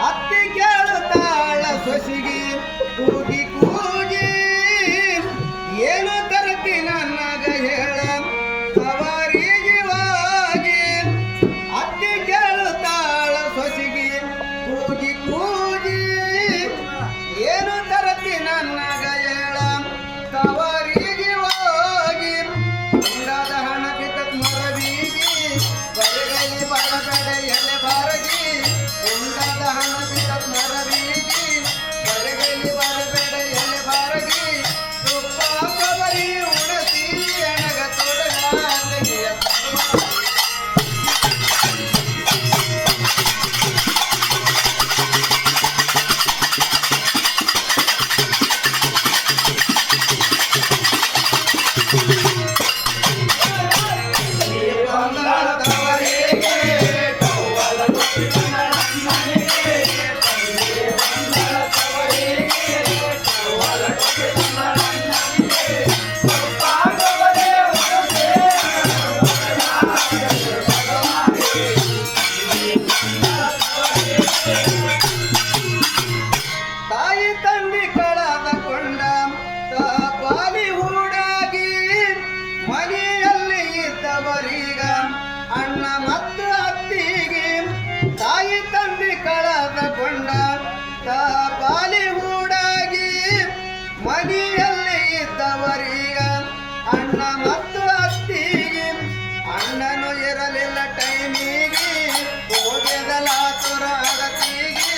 ಅತ್ತಿ ಕೇಳುತ್ತಾಳ ಸೊಸಿಗೆ ಕೂಗಿ ಕೂಗಿ ಏನು ತರತಿ ನನಗ ಹೇಳ ಸವಾರಿಗೆ ಹೋಗಿ. ಅತ್ತಿ ಕೇಳುತ್ತಾಳ ಸೊಸಿಗೆ ಕೂಗಿ ಕೂಗಿ ಏನು ತರತಿ ನನಗ ಹೇಳ ಸವಾರಿಗೆ ಹೋಗಿ. ಉಂಡಾದ ಹಣ ಬಿದ್ದತ್ ಮರವಿಗೆ ಬರಗಲಿ ಬರಬೇಡ ಎಲೆ ಬಾರಗಿ. ಉಂಡಾದ ಹಣ ಬಿದ್ದತ್ ಮರವಿಗೆ ಬರಗಲಿ ಬರಬೇಡ ಎಲೆ ಬಾರಗಿ. ತುಪ್ಪ ಕೊಬ್ಬರಿ ಉಣಸಿ ಎಣಗ ತೊಡಗ ತೆಗೆಯ ತಾಯಿ ತಂದೆ ಕಳೆದುಕೊಂಡ ಬಾಲಿ ಹೂಡಾಗಿ ಮನೆಯಲ್ಲಿ ಇದ್ದವರೀಗ ಅಣ್ಣ ಮತ್ತು ಅತ್ತಿಗೆ. ತಾಯಿ ತಂದೆ ಕಳೆದುಕೊಂಡ ಬಾಲಿ ಹೂಡಾಗಿ ಮನೆಯಲ್ಲಿ ಇದ್ದವರೀಗ ಅಣ್ಣ ಮತ್ತು ಅತ್ತಿಗೆ. ಅಣ್ಣನು ಇರಲಿಲ್ಲ ಟೈಮಿಗೆ ಹೋಗಿದಲ ತುರಾಡತಿಗೆ.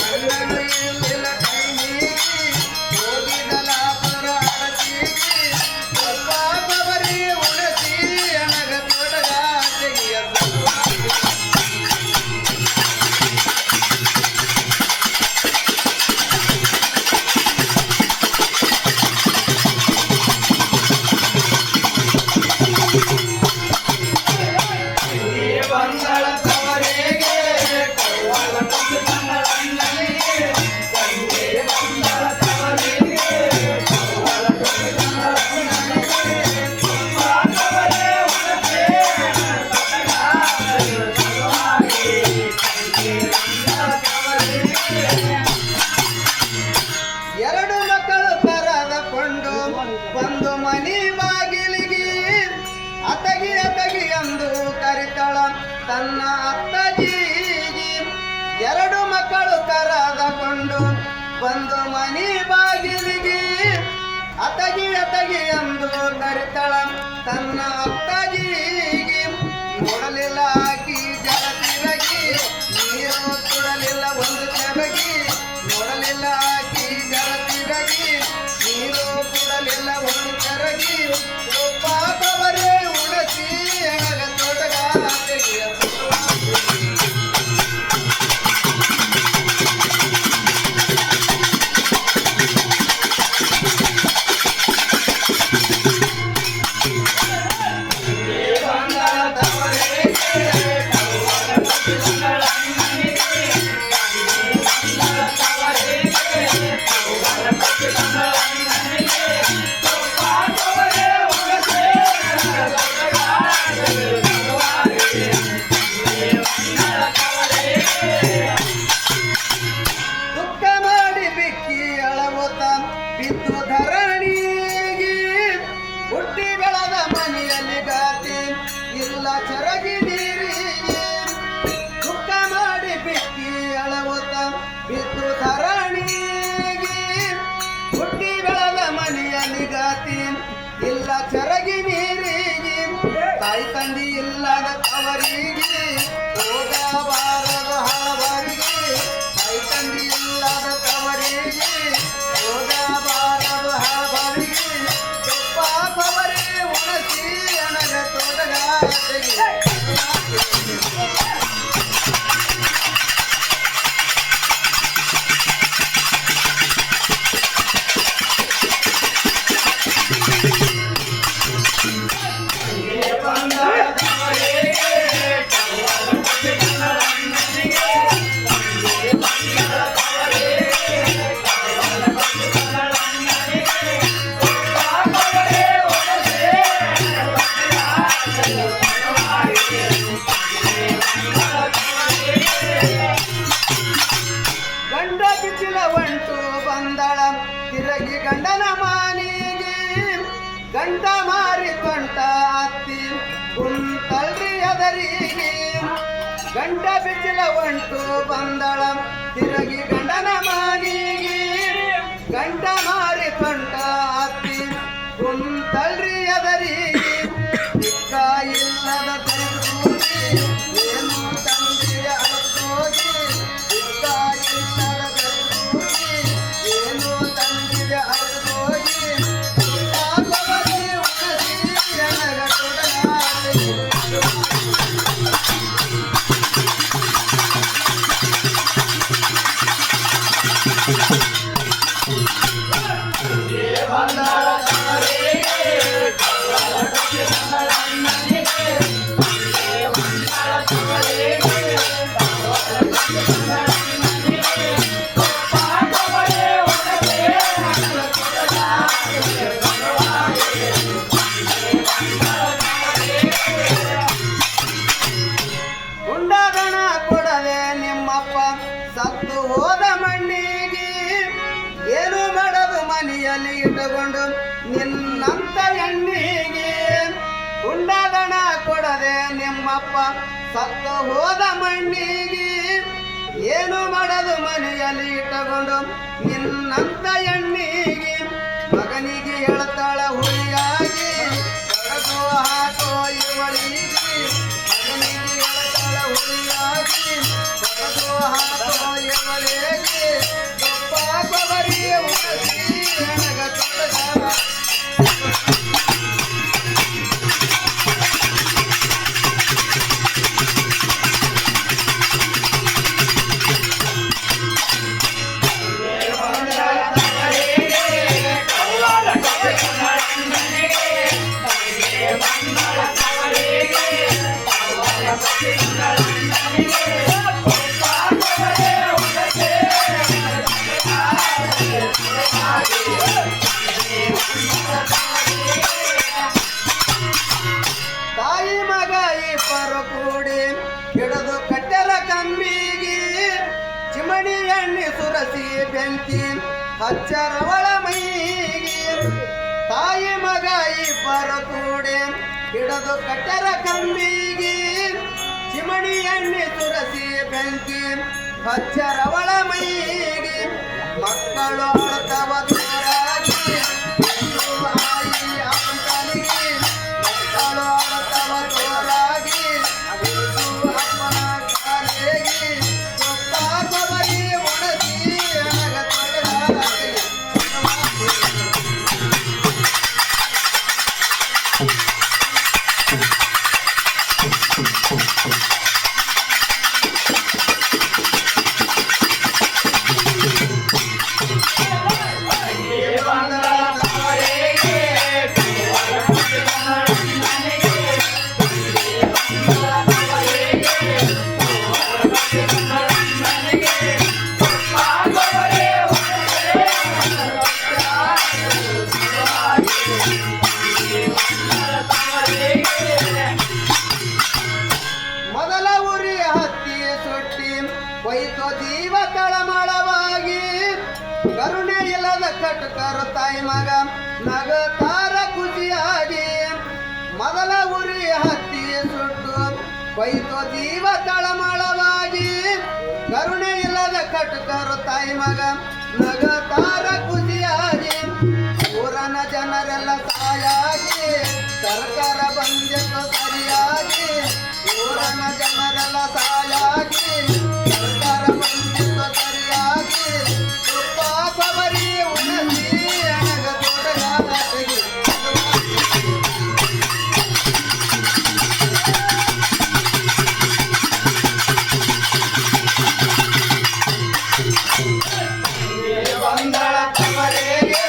ಅಣ್ಣನು ಇರಲಿಲ್ಲ ಟೈಮಿಗೆ ಹೋಗಿದಲ ತುರಾಡತಿಗೆ. ಸ್ವಲ್ಪ ಕೊಬ್ಬರಿ ಉಣಸಿ ಎಣಗ ತೊಡಗ ತೆಗೆಯ ಬಂದಳ ತವರಿಗೆ ಕವ್ವಲ ಕೊಟ್ಟು ಬಂದಳ ಅಣ್ಣನಿಗೆ. ತಂದೆ ಬಂದಳ ತವರಿಗೆ ಕವ್ವಲ ಕೊಟ್ಟು ಬಂದಳ ಅಣ್ಣನಿಗೆ. ತುಪ್ಪ ಕೊಬ್ಬರಿ ಉಣಸಿ ಎರಡು ಮಕ್ಕಳು ಕರೆದುಕೊಂಡು ಬಂದು ಮನಿ ಬಾಗಿಲಿಗೆ ಅತಗಿ ಅತಗಿ ಎಂದು ಕರಿತಳ ತನ್ನ ಅತ್ತಜಿಗೆ. ಎರಡು ಮಕ್ಕಳು ಕರೆದುಕೊಂಡು ಬಂದು ಮನಿ ಬಾಗಿಲಿಗೆ ಅತಗಿ ಅತಗಿ ಎಂದು ಕರಿತಳ ತನ್ನ ಅತ್ತಜಿಗೆ. ನೋಡಲಿಲ್ಲ ಆಕಿ ಜಲ ತಿರಗಿ ನೀರು ಕುಡಲಿಲ್ಲ ಒಂದು ಚರಗಿ. ನೋಡಲಿಲ್ಲ ಆಕಿ ಜಲ ತಿರಗಿ ನೀರು ಕುಡಲಿಲ್ಲ ಒಂದು ಚರಗಿ. ತುಪ್ಪ ಕೊಬ್ಬರಿ ಉಣಸಿ ಎಣಗ ತೊಡಗ ತೆಗೆಯ ದುಃಖ ಮಾಡಿ ಬಿಕ್ಕಿ ಅಳವತ ಬಿದ್ದು ಧರಣಿಗೆ. ಹುಟ್ಟಿ ಬೆಳೆದ ಮನೆಯಲ್ಲಿ ಗಾತಿ ಇಲ್ಲ ಚರಗಿ ನೀರಿಗೆ. ದುಃಖ ಮಾಡಿ ಬಿಕ್ಕಿ ಅಳವತ ಬಿದ್ದು ಧರಣಿಗೆ. ಹುಟ್ಟಿ ಬೆಳೆದ ಮನೆಯಲ್ಲಿ ಗಾತಿ ಇಲ್ಲ ಚರಗಿ ನೀರಿಗೆ. ತಾಯಿ ತಂದೆ ಇಲ್ಲದ ತವರಿಗೆ ಹೋಗಬಾರದ ಹಳಬರಿಗೆ. ತಾಯಿ ತಂದೆ ಇಲ್ಲದ ತವರಿಗೆ ಹೋಗಬಾರದ ಹಳಬರಿಗೆ. ತುಪ್ಪ ಕೊಬ್ಬರಿ ಉಣಸಿ ಎಣಗ ತೊಡಗ ತೆಗೆಯ ಬಂದಳ ತವರಿಗೆ ಮಾರಿ ತೊಂಟ ಹತ್ತಿ ಕುಂತಲ್ರಿ ಅದರಿಗೆ ಗಂಟ ಬಿಚ್ಚಲ ಒಂಟು ಬಂದಳ ತಿರುಗಿ ಗಂಡನ ಮನೆಗೆ ಗಂಟ ಮಾರಿ ತೊಂಟ ಹತ್ತಿ ಕುಂತಲ್ರಿ ಅದರಿಗೆ ದಿಕ್ಕ ಇಲ್ಲದ ತೂಗಿ ಏನು ತಂದಿಯ ಅಳತೋಗಿ ದಿಕ್ಕ ಇಲ್ಲದ ತೂಗಿ ಏನು ತಂದಿಯ ಅಳತೋಗಿ ಉಂಡದಣ ಕೊಡದೆ ನಿಮ್ಮಪ್ಪ ಸತ್ತು ಹೋದ ಮಣ್ಣಿಗೆ ಏನು ಮಾಡದು ಮನೆಯಲ್ಲಿ ಇಟ್ಟುಕೊಂಡು ನಿನ್ನಂತ ಎಣ್ಣಿಗೆ ಉಂಡದಣ ಕೊಡದೆ ನಿಮ್ಮಪ್ಪ ಸತ್ತು ಹೋದ ಮಣ್ಣಿಗೆ ಏನು ಮಾಡದು ಮನೆಯಲ್ಲಿ ಇಟ್ಟುಕೊಂಡು ನಿನ್ನಂತ ಎಣ್ಣಿಗೆ ಮಗನಿಗೆ ಹೇಳ್ತಾಳ ಹುಳಿಯಾಗಿ ಕಡದು ಹಾಕೋ ಇವಳಿಗೆ ಮಗನಿಗೆ ಹೇಳ್ತಾಳ ಹುಳಿಯಾಗಿ ಕಡದು ಹಾಕೋ ಇವಳಿಗೆ ಗೊಪ್ಪ ಕೊಬರಿ ಉಣಸಿ ಹೆಣಗ ತೊಡಗ ತಾಯಿ ಮಗ ಇಬ್ಬರು ಕೂಡಿ ಹಿಡಿದು ಕಟ್ಟೆಲ ಕಂಬಿಗೆ ಚಿಮಣಿ ಎಣ್ಣೆ ಸುರಸಿ ಬೆಂಕಿ ಹಚ್ಚರವಳ ಮೈಗೆ ತಾಯಿ ಮಗ ಇಬ್ಬರು ಕೂಡಿ ಹಿಡಿದು ಕಟ್ಟೆಲ ಕಂಬಿಗೆ ಚಿಮಣಿ ಎಣ್ಣೆ ಸುರಸಿ ಬೆಂಕಿ ಹಚ್ಚರವಳ ಮೈಗೆ ಮಕ್ಕಳು ಅಳತವ ದೂರಾಗಿ ಆಯಿ ಅಪ್ಪನಿಗೆ ಮಕ್ಕಳು ಅಳತವ ದೂರಾಗಿ ಅಪ್ಪನ ಕಾಲಿಗೆ ಗೊಪ್ಪ ಕೊಬರಿ ಉಣಸಿ ಹೆಣಗ ತೊಡಗಾಗಿ ಮೊದಲ ಉರಿ ಹತ್ತಿ ಸುಟ್ಟಿ ಹೊಯ್ತು ಜೀವ ತಳಮಳವಾಗಿ ಕರುಣೆ ಇಲ್ಲದ ಕಟಕರು ತಾಯಿ ಮಗ ನಗತಾರ ಖುಷಿಯಾಗಿ ಮೊದಲ ಉರಿ ಹತ್ತಿ ಸುಟ್ಟು ಹೊಯ್ತು ಜೀವ ತಳಮಳವಾಗಿ ಕರುಣೆ ಇಲ್ಲದ ಕಟಕರು ತಾಯಿ ಮಗ ನಗತಾರ ಖುಷಿಯಾಗಿ ಊರನ ಜನರೆಲ್ಲ ಸಾಯಾಗಿ ಸರ್ಕಾರ ಬಂದಿತ್ತು ಸರಿಯಾಗಿ ಊರನ ಜನರೆಲ್ಲ ಸಾಯಾಗಿ ಸರ್ಕಾರ ಬಂದಿತ್ತು ಸರಿಯಾಗಿ ತುಪ್ಪ ಕೊಬರಿ ಉಣಸಿ ಹೆಣಗ ತೊಡಗಾಗಿ ಬಂದಳ ಕೊಬರಿಗೆ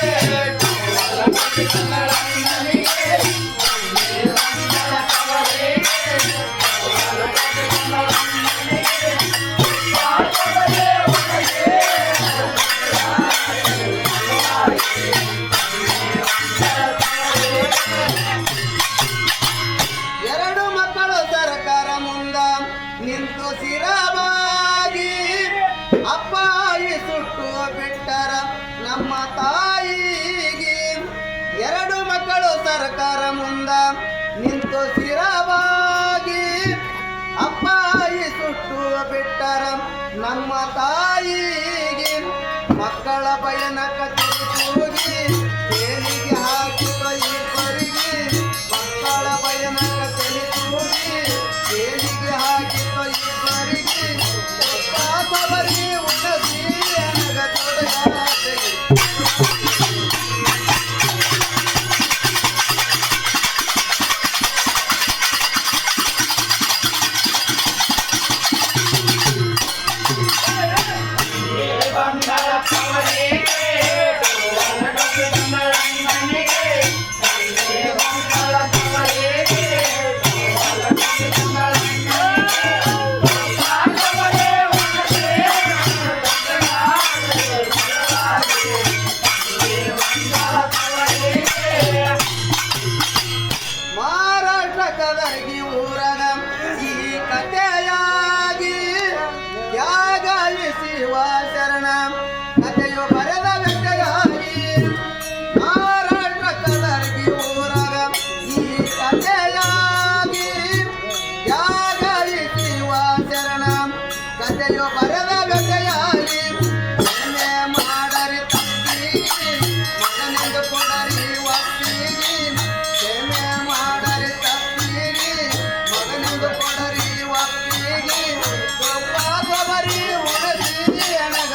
ಎರಡು ಮಕ್ಕಳು ಸರ್ಕಾರ ಮುಂದ ನಿಂತು ಸಿರವಾಗಿ ಅಪ್ಪಾಯಿ ಸುಟ್ಟು ಬಿಟ್ಟರ ನಮ್ಮ ತಾಯಿಗೆ ಎರಡು ಮಕ್ಕಳು ಸರ್ಕಾರ ಮುಂದ ನಿಂತು ಸ್ಥಿರವಾಗಿ ಅಪ್ಪಾಯಿ ಸುಟ್ಟು ಬಿಟ್ಟರ ನಮ್ಮ ತಾಯಿಗೆ ಮಕ್ಕಳ ಭಯನಕ ತೂಗಿ ತೇಲಿಗೆ ಹಾಕಿದ ಇಬ್ಬರಿಗೆ ಮಕ್ಕಳ ಭಯನಕ ತೂಗಿ ತೇಲಿಗೆ ಹಾಕಿದ ಇಬ್ಬರಿಗೆ ಅವರಿಗೆ ಉನ್ನತಿ ಅನಗ ತೊಡಗಾಟೆಗೆ ಮಹಾರಾಷ್ಟ್ರ ಕದರ್ಗಿ ಊರಗ ಈ ಕಥೆಯಾಗಿ ತ್ಯಾಗಿಸುವ ಶರಣ ಕಥೆಯು ಬರೆದ ವ್ಯಕ್ತಿಯಾಗಿ ಮಹಾರಾಷ್ಟ್ರ ಕದರ್ಗಿ ಊರಗ ಈ ಕಥೆಯಾಗಿ ತ್ಯಾಗಿಸುವ ಶರಣ ಕಥೆಯು ಬರೆದ ವ್ಯಕ್ತಿಯಾಗಿ ಏನೇ ಮಾಡರಿ ತಪ್ಪಿಗೆ ಮಗನಿಗೆ ಕೊಡರಿ ಒಪ್ಪಿಗೆ ಏನೇ ಮಾಡರಿ ತಪ್ಪಿಗೆ ಮಗನಿಗೆ ಕೊಡರಿ ಒಪ್ಪಿಗೆ ಗೊಬ್ಬ ಗೊಬರಿ ಉಳಿಸಿ ಅಣಗ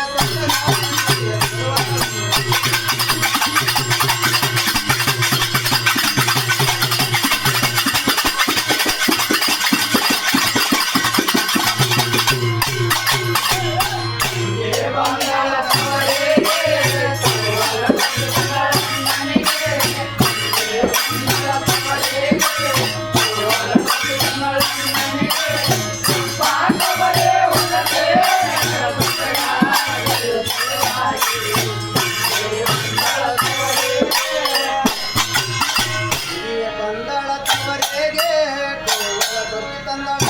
ಬಂದಳ ತವರೆಗೆ ತಂದಳ